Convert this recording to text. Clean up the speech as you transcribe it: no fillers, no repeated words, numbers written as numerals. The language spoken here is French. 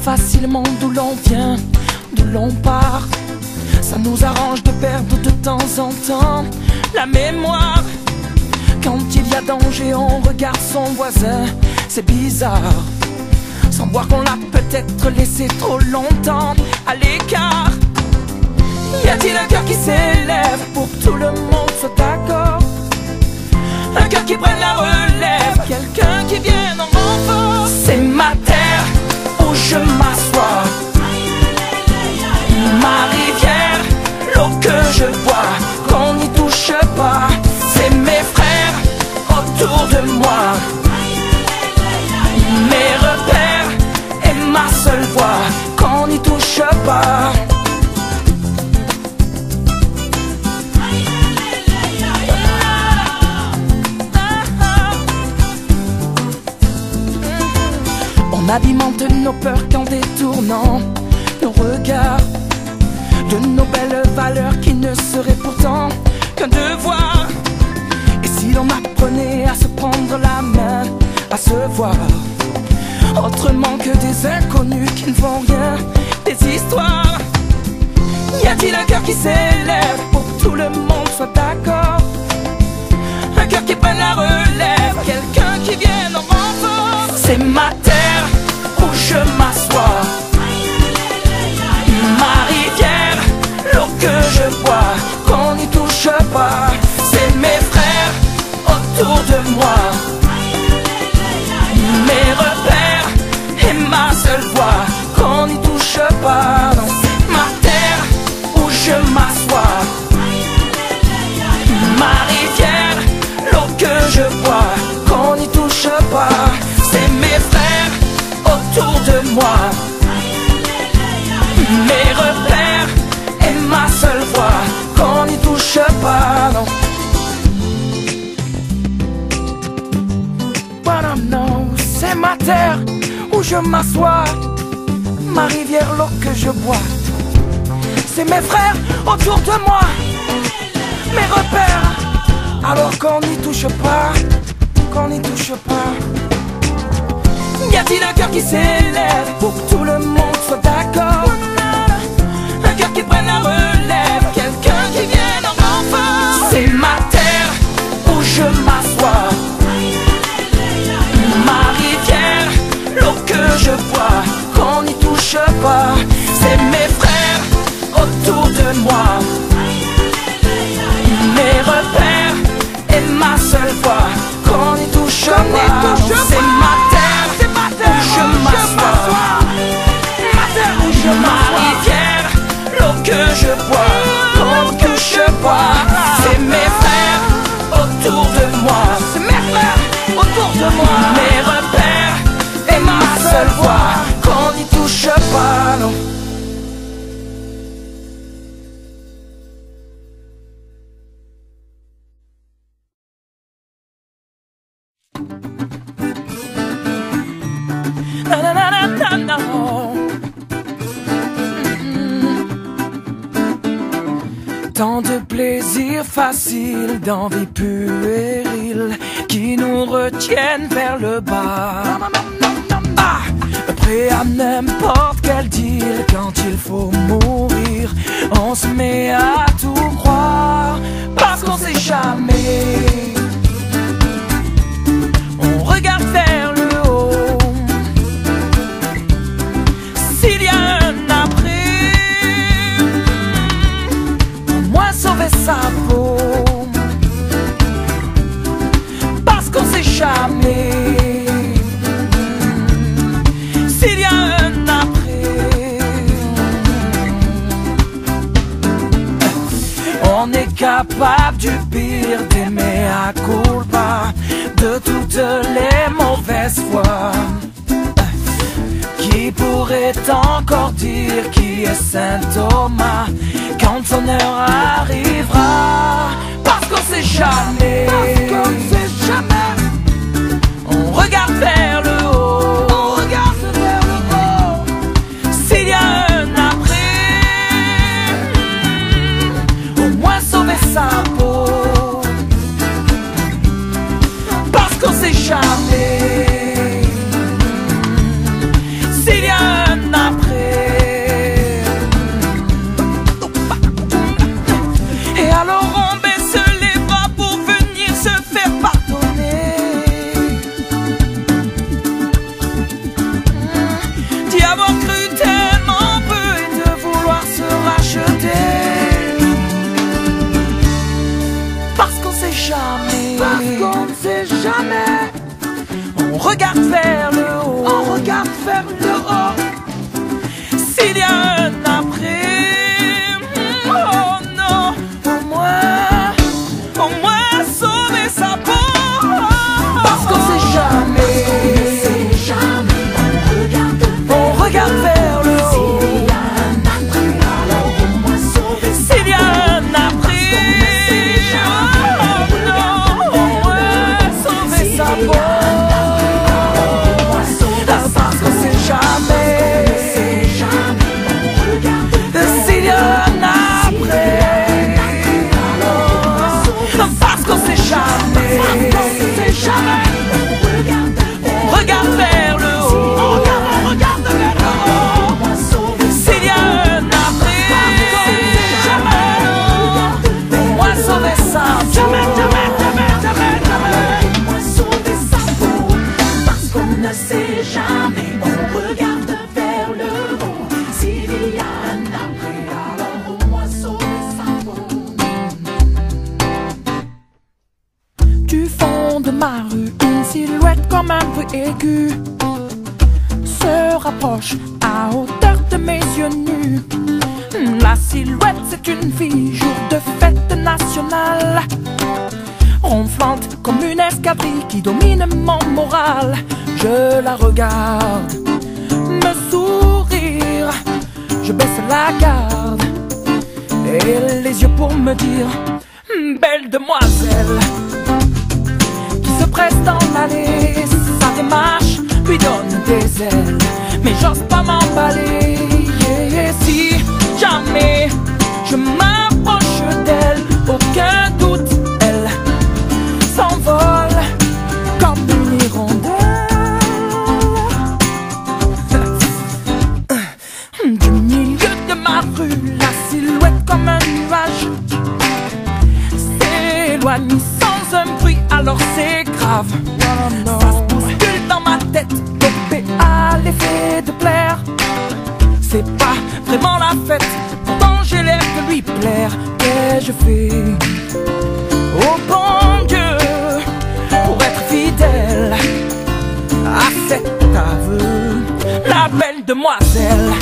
facilement d'où l'on vient, d'où l'on part. Ça nous arrange de perdre de temps en temps la mémoire. Quand il y a danger, on regarde son voisin, c'est bizarre. Sans voir qu'on l'a peut-être laissé trop longtemps à l'écart. Y a-t-il un cœur qui s'élève pour que tout le monde soit d'accord? Un cœur qui prenne la relève, quelqu'un qui vienne en renfort. C'est ma terre où je m'assois, ma rivière, l'eau que je bois, qu'on n'y touche pas. C'est mes frères autour de moi, mes repères et ma seule voix, qu'on n'y touche pas. On alimente nos peurs qu'en détournant nos regards de nos belles valeurs qui ne seraient pourtant qu'un devoir. Et si l'on apprenait à se prendre la main, à se voir autrement que des inconnus qui ne font rien, des histoires. Y a-t-il un cœur qui s'élève pour que tout le monde soit d'accord? Un cœur qui prenne la relève, quelqu'un qui vienne en renfort. C'est ma terre où je m'assois, ma rivière, l'eau que je bois, qu'on n'y touche pas. C'est mes frères autour de moi, mes repères et ma seule voix, qu'on n'y touche pas. Non. Ma terre où je m'assois, ma rivière, l'eau que je bois, qu'on n'y touche pas. C'est mes frères autour de moi, mes repères et ma seule voix, qu'on n'y touche pas. Non. Non, c'est ma terre où je m'assois, ma rivière, l'eau que je bois. C'est mes frères autour de moi, mes repères, alors qu'on n'y touche pas, qu'on n'y touche pas. Y a-t-il un cœur qui s'élève pour que tout le monde soit d'accord? Un cœur qui prenne la relève, quelqu'un qui vienne en renfort. C'est ma terre où je m'assois, ma rivière, l'eau que je bois, qu'on n'y touche pas. C'est mes frères autour de moi, mes repères et ma seule voix, qu'on n'y touche pas. C'est ma terre où je m'assois, ma rivière, l'eau que je bois, qu'on ne touche pas. C'est mes frères autour de moi, c'est mes frères autour de moi, mes repères et ma seule voix, qu'on n'y touche pas. Non. Tant de plaisirs faciles, d'envie puérile, qui nous retiennent vers le bas. Prêt à n'importe quel deal, quand il faut mourir, on se met à tout croire, parce qu'on sait jamais. On regarde vers le haut, s'il y a un après, au moins sauver sa peau, parce qu'on sait jamais. S'il y a un après, on est capable du pire, d'aimer à culpa, de toutes les mauvaises fois. Qui pourrait encore dire qui est Saint Thomas quand son heure arrivera? Parce qu'on sait jamais. Parce qu'on sait jamais. On regarde vers le haut, on regarde vers le haut. S'il y a un après, au moins sauver sa peau. Parce qu'on sait jamais. S'il y a un regarde vers le haut, on regarde vers le haut. S'il y a un après, oh non, au moins sauver sa peau. Parce qu'on sait jamais, on regarde vers le haut. S'il y a un après, oh non, au moins sauver sa peau. Parce qu'on sait jamais. S'il y a un après, parce qu'on sait jamais, on regarde vers le haut, on regarde vers le haut. S'il y a un après, au moins sauver ça, jamais. Parce qu'on ne sait jamais, on regarde vers le haut. S'il y a un après, alors au moins sauver sa peau. Du fond de ma rue, une silhouette comme un bruit aigu se rapproche à hauteur de mes yeux nus. La silhouette, c'est une fille, jour de fête nationale, ronflante comme une escadrille qui domine mon moral. Je la regarde me sourire, je baisse la garde et les yeux pour me dire: belle demoiselle, qui se presse dans l'allée. Sa démarche lui donne des ailes, mais j'ose pas m'emballer. Si jamais je m'approche d'elle, aucun doute, elle s'envole comme une hirondelle. Du milieu de ma rue, la silhouette comme un nuage s'éloigne sans un bruit, alors c'est grave. Ça se bouscule dans ma tête, dopé à l'effet de plaire. C'est pas vraiment la fête, pourtant j'ai l'air de lui plaire. Qu'ai-je fait, oh bon Dieu, pour être fidèle à cet aveu? La belle demoiselle